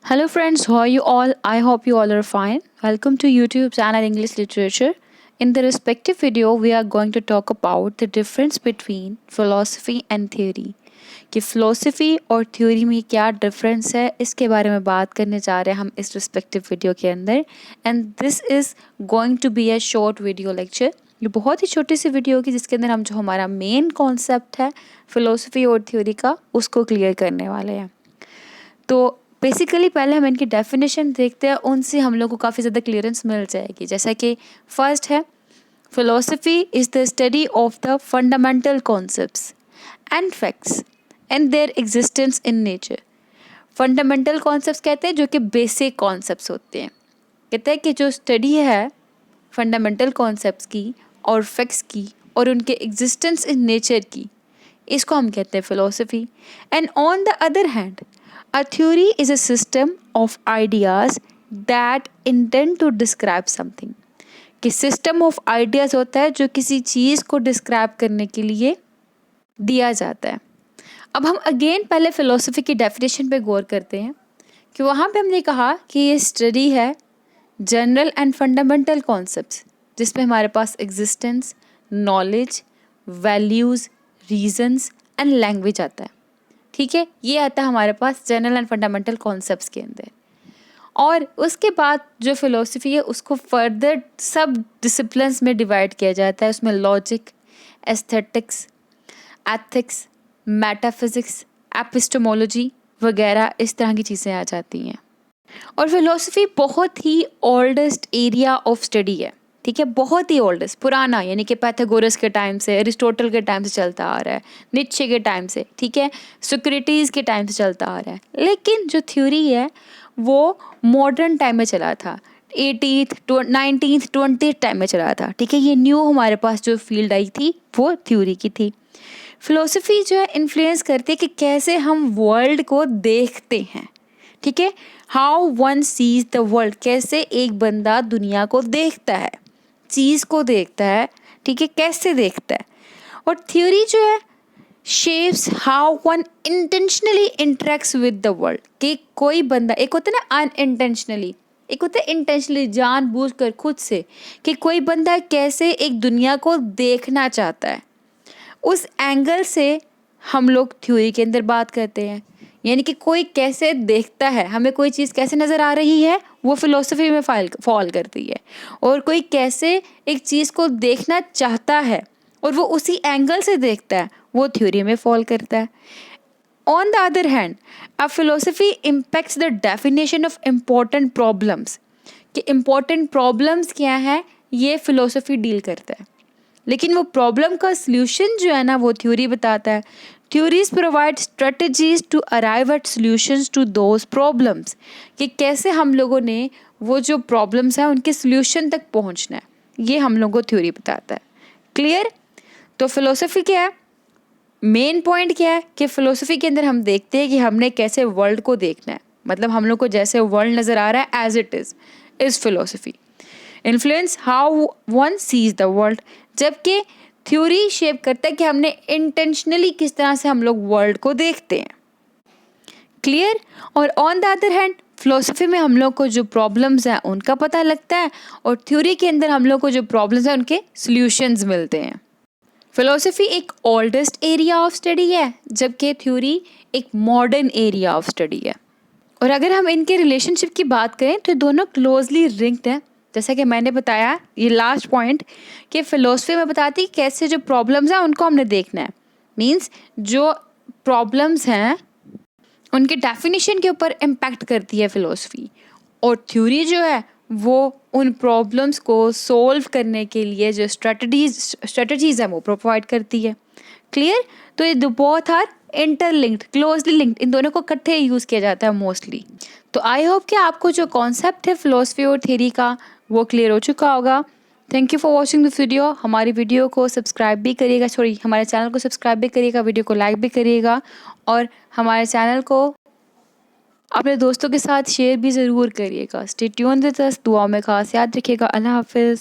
Hello friends, how are you all? I hope you all are fine. Welcome to YouTube channel English Literature. In the respective video, we are going to talk about the difference between philosophy and theory. कि philosophy और theory में क्या difference है इसके बारे में बात करने जा रहे हैं हम इस respective video के अंदर. And this is going to be a short video lecture. ये बहुत ही छोटी सी वीडियो होगी जिसके अंदर हम जो हमारा मेन कॉन्सेप्ट है फिलोसफी और थ्योरी का उसको क्लियर करने वाले हैं. तो बेसिकली पहले हम इनकी डेफिनेशन देखते हैं, उनसे हम लोग को काफ़ी ज़्यादा क्लियरेंस मिल जाएगी. जैसा कि फर्स्ट है, philosophy is the study of the fundamental concepts and facts and there existence in nature. Fundamental concepts कहते हैं जो कि बेसिक कॉन्सेप्ट्स होते हैं. कहते हैं कि जो स्टडी है फंडामेंटल कॉन्सेप्ट्स की और फैक्ट्स की और उनके एग्जिस्टेंस इन नेचर की, इसको हम कहते हैं philosophy. And on the other hand, a theory is a system of ideas that intend to describe something. कि system of ideas होता है जो किसी चीज़ को describe करने के लिए दिया जाता है. अब हम अगेन पहले philosophy की definition पे गौर करते हैं कि वहाँ पे हमने कहा कि ये स्टडी है जनरल एंड फंडामेंटल कॉन्सेप्ट्स जिसमें हमारे पास existence, knowledge, values, reasons and language आता है. ठीक है, ये आता है हमारे पास जनरल एंड फंडामेंटल कॉन्सेप्ट्स के अंदर. और उसके बाद जो फिलोसफी है उसको फर्दर सब डिसिप्लिन्स में डिवाइड किया जाता है. उसमें logic, aesthetics, ethics, metaphysics, epistemology वगैरह इस तरह की चीज़ें आ जाती हैं. और फिलोसफी बहुत ही ओल्डेस्ट एरिया ऑफ स्टडी है. ठीक है, बहुत ही ओल्डेस्ट, पुराना, यानी कि पैथागोरस के टाइम से, अरिस्टोटल के टाइम से चलता आ रहा है, नीत्शे के टाइम से, ठीक है, सोक्रेटिस के टाइम से चलता आ रहा है. लेकिन जो थ्योरी है वो मॉडर्न टाइम में चला था, 18th 19th 20th टाइम में चला था. ठीक है, ये न्यू हमारे पास जो फील्ड आई थी वो थ्योरी की थी. फिलोसफी जो है इन्फ्लुएंस करती है कि कैसे हम वर्ल्ड को देखते हैं. ठीक है, how one sees the world, कैसे एक बंदा दुनिया को देखता है, चीज़ को देखता है. ठीक है, कैसे देखता है. और थ्योरी जो है shapes how one intentionally interacts with the world. कि कोई बंदा, एक होता है ना अनइंटेंशनली, एक होता है इंटेंशनली, जानबूझकर खुद से, कि कोई बंदा कैसे एक दुनिया को देखना चाहता है, उस एंगल से हम लोग थ्योरी के अंदर बात करते हैं. यानी कि कोई कैसे देखता है, हमें कोई चीज़ कैसे नज़र आ रही है वो फिलोसफी में फॉल करती है. और कोई कैसे एक चीज़ को देखना चाहता है और वो उसी एंगल से देखता है वो थ्योरी में फॉल करता है. On the other hand, a philosophy impacts the definition of important problems. कि इम्पोर्टेंट प्रॉब्लम्स क्या है ये फिलोसफी डील करता है. लेकिन वो प्रॉब्लम का सल्यूशन जो है ना वो थ्योरी बताता है. Theories provide strategies to arrive at solutions to those problems. कि कैसे हम लोगों ने वो जो प्रॉब्लम्स हैं उनके सॉल्यूशन तक पहुंचना है, ये हम लोगों को थ्योरी बताता है. क्लियर. तो फिलोसफी क्या है, मेन पॉइंट क्या है कि फिलोसफी के अंदर हम देखते हैं कि हमने कैसे वर्ल्ड को देखना है. मतलब हम लोग को जैसे वर्ल्ड नज़र आ रहा है as it is philosophy. Influence how one sees the world, जबकि थ्योरी शेप करता है कि हमने इंटेंशनली किस तरह से हम लोग वर्ल्ड को देखते हैं. क्लियर. और on the other hand philosophy में हम लोग को जो प्रॉब्लम्स हैं उनका पता लगता है और थ्योरी के अंदर हम लोग को जो प्रॉब्लम्स हैं उनके सॉल्यूशंस मिलते हैं. फिलोसफी एक ओल्डेस्ट एरिया ऑफ स्टडी है जबकि थ्योरी एक मॉडर्न एरिया ऑफ स्टडी है. और अगर हम इनके रिलेशनशिप की बात करें तो दोनों क्लोजली लिंक्ड हैं. जैसा कि मैंने बताया ये लास्ट पॉइंट कि फ़िलोसफी में बताती है कैसे जो प्रॉब्लम्स हैं उनको हमने देखना है. मींस जो प्रॉब्लम्स हैं उनके डेफिनेशन के ऊपर इम्पैक्ट करती है फ़िलोसफी. और थ्योरी जो है वो उन प्रॉब्लम्स को सोल्व करने के लिए जो स्ट्रेटजीज़ हैं वो प्रोवाइड करती है. क्लियर. तो ये both are interlinked, closely linked, इन दोनों को इकट्ठे यूज़ किया जाता है मोस्टली. तो आई होप कि आपको जो कॉन्सेप्ट है फिलोसफी और थ्योरी का वो क्लियर हो चुका होगा. Thank you for watching the video. हमारी वीडियो को सब्सक्राइब भी करिएगा, हमारे चैनल को सब्सक्राइब भी करिएगा, वीडियो को लाइक भी करिएगा और हमारे चैनल को अपने दोस्तों के साथ शेयर भी ज़रूर करिएगा. Stay tuned with us. दुआ में खास याद रखिएगा. अल्लाह हाफिज़.